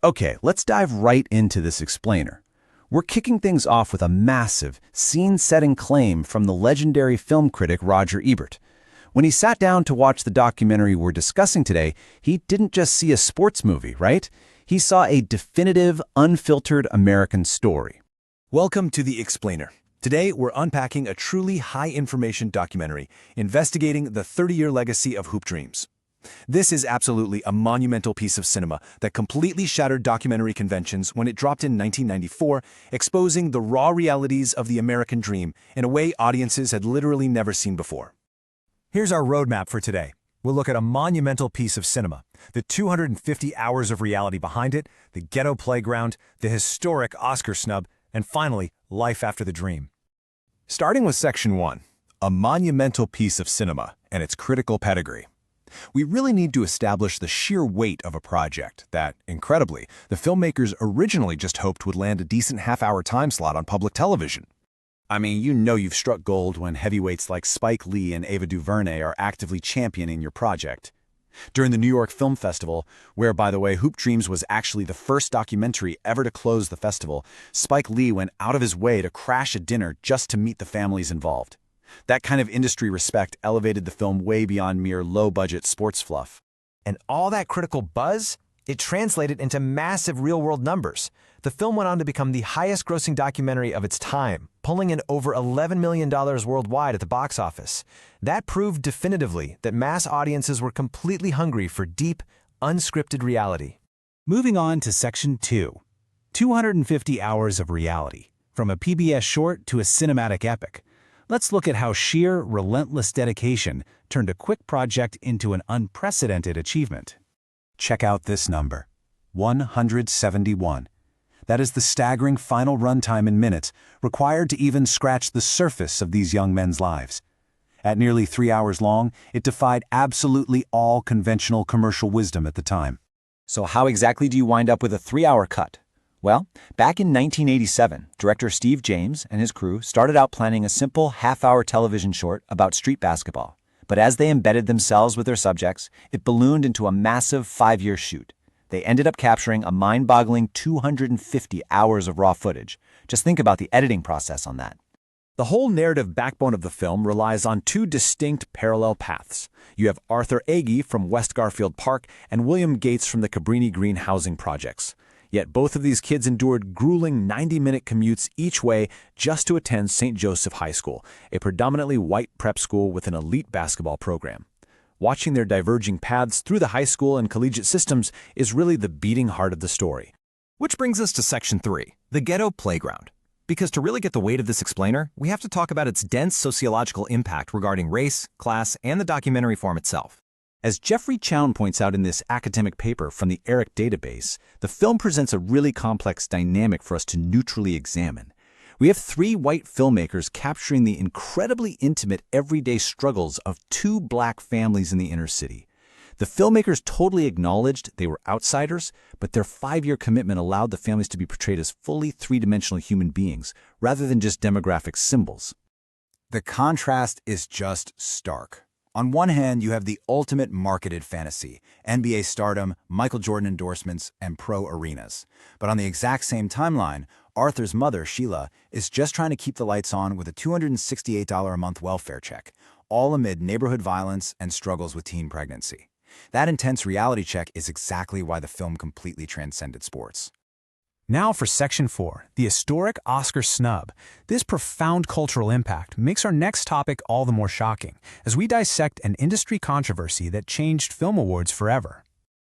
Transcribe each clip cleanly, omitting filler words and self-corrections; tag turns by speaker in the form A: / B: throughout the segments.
A: Okay, let's dive right into this explainer. We're kicking things off with a massive, scene-setting claim from the legendary film critic Roger Ebert. When he sat down to watch the documentary we're discussing today, he didn't just see a sports movie, right? He saw a definitive, unfiltered American story.
B: Welcome to The Explainer. Today, we're unpacking a truly high-information documentary investigating the 30-year legacy of hoop dreams. This is absolutely a monumental piece of cinema that completely shattered documentary conventions when it dropped in 1994, exposing the raw realities of the American dream in a way audiences had literally never seen before. Here's our roadmap for today. We'll look at a monumental piece of cinema, the 250 hours of reality behind it, the ghetto playground, the historic Oscar snub, and finally, life after the dream. Starting with Section 1, a monumental piece of cinema and its critical pedigree. We really need to establish the sheer weight of a project that, incredibly, the filmmakers originally just hoped would land a decent half-hour time slot on public television.
A: I mean, you know you've struck gold when heavyweights like Spike Lee and Ava DuVernay are actively championing your project. During the New York Film Festival, where, by the way, Hoop Dreams was actually the first documentary ever to close the festival, Spike Lee went out of his way to crash a dinner just to meet the families involved. That kind of industry respect elevated the film way beyond mere low-budget sports fluff.
B: And all that critical buzz, it translated into massive real-world numbers. The film went on to become the highest-grossing documentary of its time, pulling in over $11 million worldwide at the box office. That proved definitively that mass audiences were completely hungry for deep, unscripted reality.
C: Moving on to Section 2, 250 hours of reality, from a PBS short to a cinematic epic. Let's look at how sheer, relentless dedication turned a quick project into an unprecedented achievement.
A: Check out this number, 171. That is the staggering final runtime in minutes required to even scratch the surface of these young men's lives. At nearly 3 hours long, it defied absolutely all conventional commercial wisdom at the time.
D: So how exactly do you wind up with a 3-hour cut? Well, back in 1987, director Steve James and his crew started out planning a simple half-hour television short about street basketball. But as they embedded themselves with their subjects, it ballooned into a massive 5-year shoot. They ended up capturing a mind-boggling 250 hours of raw footage. Just think about the editing process on that.
B: The whole narrative backbone of the film relies on two distinct parallel paths. You have Arthur Agee from West Garfield Park and William Gates from the Cabrini Green housing projects. Yet both of these kids endured grueling 90-minute commutes each way just to attend St. Joseph High School, a predominantly white prep school with an elite basketball program. Watching their diverging paths through the high school and collegiate systems is really the beating heart of the story. Which brings us to Section 3, the ghetto playground. Because to really get the weight of this explainer, we have to talk about its dense sociological impact regarding race, class, and the documentary form itself.
A: As Jeffrey Chown points out in this academic paper from the ERIC database, the film presents a really complex dynamic for us to neutrally examine. We have 3 white filmmakers capturing the incredibly intimate everyday struggles of 2 black families in the inner city. The filmmakers totally acknowledged they were outsiders, but their 5-year commitment allowed the families to be portrayed as fully 3-dimensional human beings, rather than just demographic symbols.
E: The contrast is just stark. On one hand, you have the ultimate marketed fantasy, NBA stardom, Michael Jordan endorsements, and pro arenas. But on the exact same timeline, Arthur's mother, Sheila, is just trying to keep the lights on with a $268 a month welfare check, all amid neighborhood violence and struggles with teen pregnancy. That intense reality check is exactly why the film completely transcended sports.
C: Now for Section 4, the historic Oscar snub. This profound cultural impact makes our next topic all the more shocking, as we dissect an industry controversy that changed film awards forever.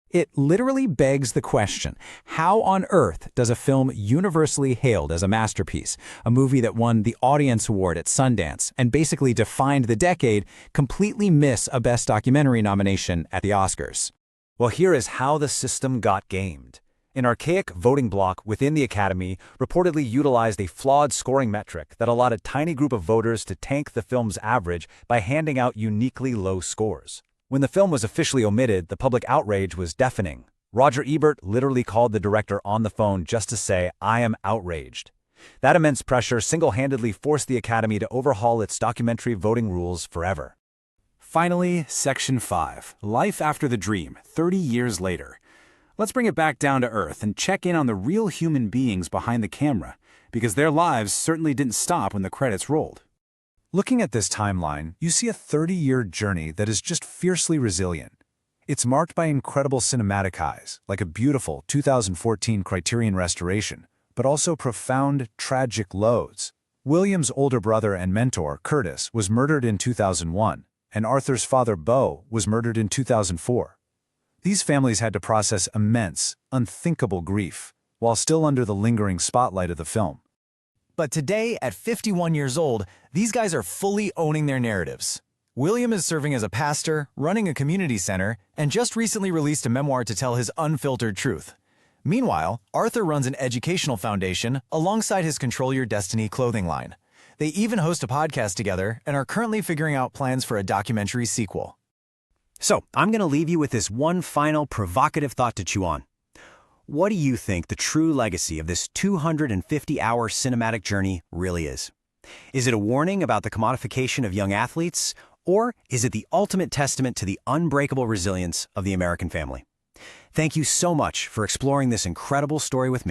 C: It literally begs the question, how on earth does a film universally hailed as a masterpiece, a movie that won the Audience Award at Sundance and basically defined the decade, completely miss a Best Documentary nomination at the Oscars?
B: Well, here is how the system got gamed. An archaic voting bloc within the Academy reportedly utilized a flawed scoring metric that allowed a tiny group of voters to tank the film's average by handing out uniquely low scores. When the film was officially omitted, the public outrage was deafening. Roger Ebert literally called the director on the phone just to say, "I am outraged." That immense pressure single-handedly forced the Academy to overhaul its documentary voting rules forever.
A: Finally, Section 5, Life After the Dream, 30 years later.
B: Let's bring it back down to earth and check in on the real human beings behind the camera, because their lives certainly didn't stop when the credits rolled. Looking at this timeline, you see a 30-year journey that is just fiercely resilient. It's marked by incredible cinematic highs, like a beautiful 2014 Criterion restoration, but also profound, tragic lows. William's older brother and mentor, Curtis, was murdered in 2001, and Arthur's father, Beau, was murdered in 2004. These families had to process immense, unthinkable grief, while still under the lingering spotlight of the film.
F: But today, at 51 years old, these guys are fully owning their narratives. William is serving as a pastor, running a community center, and just recently released a memoir to tell his unfiltered truth. Meanwhile, Arthur runs an educational foundation alongside his Control Your Destiny clothing line. They even host a podcast together and are currently figuring out plans for a documentary sequel.
G: So, I'm going to leave you with this one final provocative thought to chew on. What do you think the true legacy of this 250-hour cinematic journey really is? Is it a warning about the commodification of young athletes, or is it the ultimate testament to the unbreakable resilience of the American family? Thank you so much for exploring this incredible story with me.